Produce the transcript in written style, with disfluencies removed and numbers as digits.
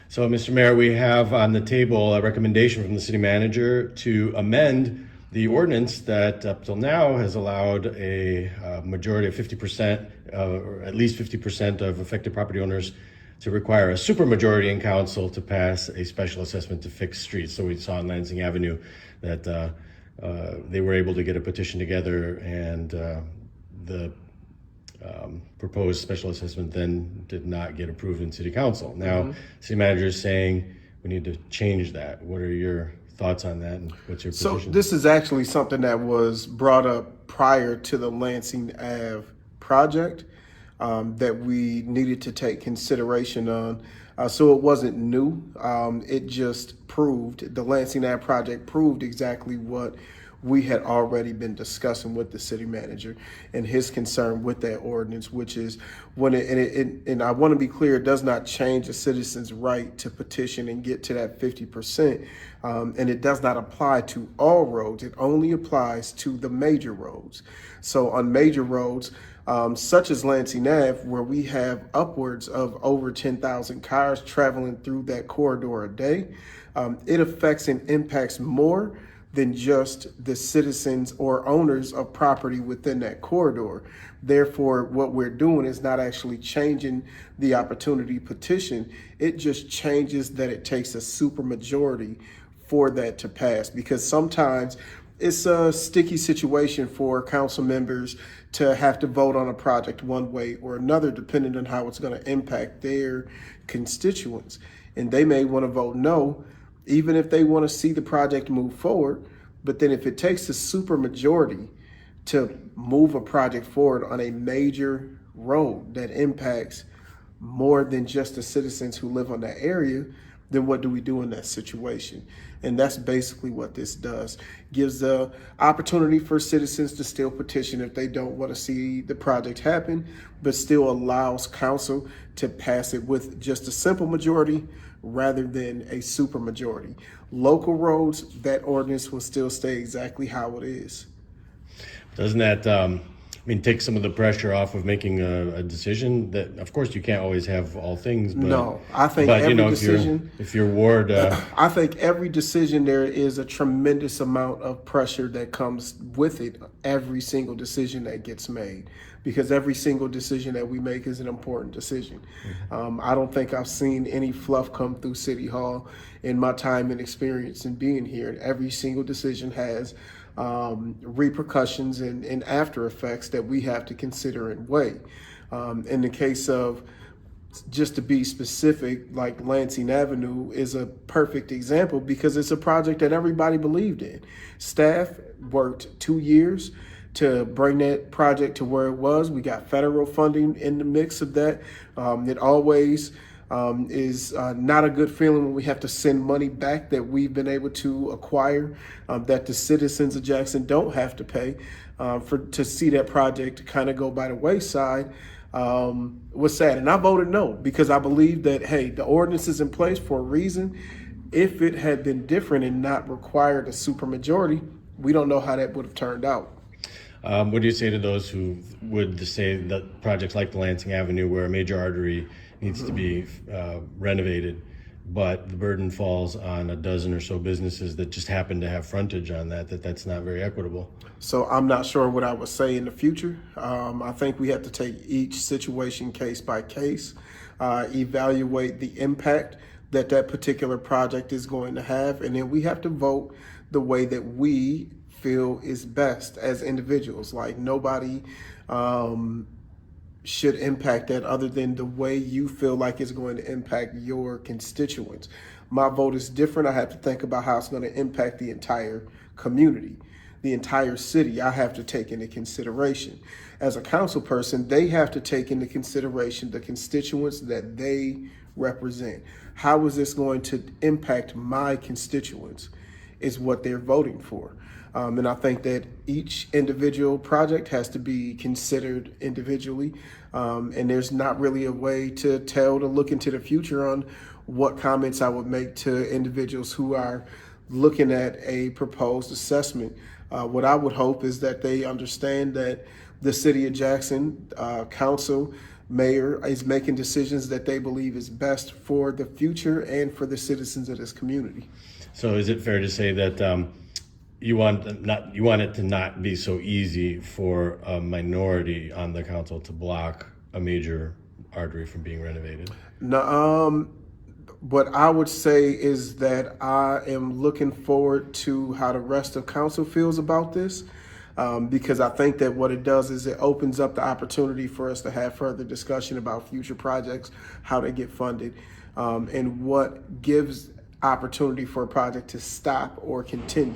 So, Mr. Mayor, we have on the table a recommendation from the city manager to amend the ordinance that up till now has allowed a majority of 50%, or at least 50% of affected property owners to require a supermajority in council to pass a special assessment to fix streets. So we saw on Lansing Avenue that they were able to get a petition together, and the proposed special assessment then did not get approved in city council. Now, city manager is saying we need to change that. What are your thoughts on that, and what's your position? So this is actually something that was brought up prior to the Lansing Ave project that we needed to take consideration on. So it wasn't new. It just proved, the Lansing Ave project proved exactly what we had already been discussing with the city manager and his concern with that ordinance, which is when and I want to be clear, it does not change a citizen's right to petition and get to that 50%. And it does not apply to all roads. It only applies to the major roads. So on major roads, such as Lansing Ave, where we have upwards of over 10,000 cars traveling through that corridor a day, it affects and impacts more than just the citizens or owners of property within that corridor. Therefore, what we're doing is not actually changing the opportunity petition. It just changes that it takes a supermajority for that to pass, because sometimes it's a sticky situation for council members to have to vote on a project one way or another, depending on how it's going to impact their constituents. And they may want to vote no, even if they want to see the project move forward. But then if it takes a supermajority to move a project forward on a major road that impacts more than just the citizens who live on that area, then what do we do in that situation? And that's basically what this does. Gives the opportunity for citizens to still petition if they don't want to see the project happen, but still allows council to pass it with just a simple majority rather than a supermajority. Local roads, that ordinance will still stay exactly how it is. Doesn't that take some of the pressure off of making a decision? That, of course, you can't always have all things. But, no, I think every decision. If your ward, I think every decision, there is a tremendous amount of pressure that comes with it. Every single decision that gets made, because every single decision that we make is an important decision. I don't think I've seen any fluff come through City Hall in my time and experience in being here. And every single decision has repercussions and after effects that we have to consider and weigh. In the case of, just to be specific, like Lansing Avenue is a perfect example because it's a project that everybody believed in. Staff worked 2 years to bring that project to where it was. We got federal funding in the mix of that. It always is not a good feeling when we have to send money back that we've been able to acquire, that the citizens of Jackson don't have to pay to see that project kind of go by the wayside. Was sad. And I voted no because I believe that, hey, the ordinance is in place for a reason. If it had been different and not required a supermajority, we don't know how that would have turned out. What do you say to those who would say that projects like the Lansing Avenue, where a major artery needs to be renovated, but the burden falls on a dozen or so businesses that just happen to have frontage on that's not very equitable? So I'm not sure what I would say in the future. I think we have to take each situation case by case, evaluate the impact that particular project is going to have, and then we have to vote the way that we feel is best as individuals. Like, nobody should impact that other than the way you feel like it's going to impact your constituents. My vote is different. I have to think about how it's going to impact the entire community, the entire city. I have to take into consideration. As a council person, they have to take into consideration the constituents that they represent. How is this going to impact my constituents is what they're voting for. And I think that each individual project has to be considered individually. And there's not really a way to look into the future on what comments I would make to individuals who are looking at a proposed assessment. What I would hope is that they understand that the City of Jackson Council mayor is making decisions that they believe is best for the future and for the citizens of this community. So is it fair to say that you want it to not be so easy for a minority on the council to block a major artery from being renovated? No, what I would say is that I am looking forward to how the rest of council feels about this, because I think that what it does is it opens up the opportunity for us to have further discussion about future projects, how they get funded, and what gives opportunity for a project to stop or continue.